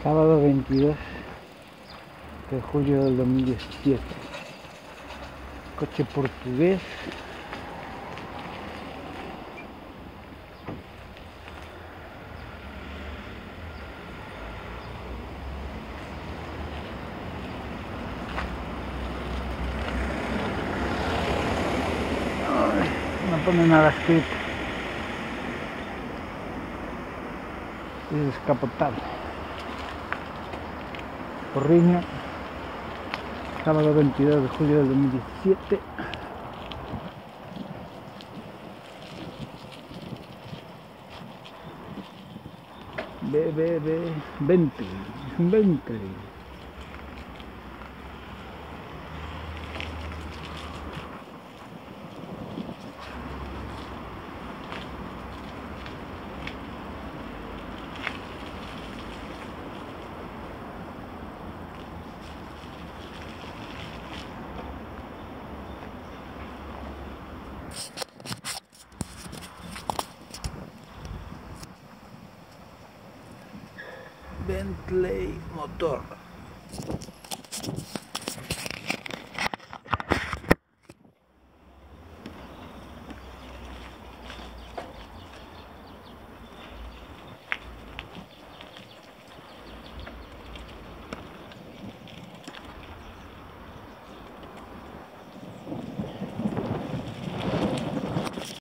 Sábado 22 de julio del 2017. Coche portugués. No pone nada escrito. Es descapotable. Porriño, sábado 22 de julio del 2017. Bentley, es un Bentley. Bentley motor.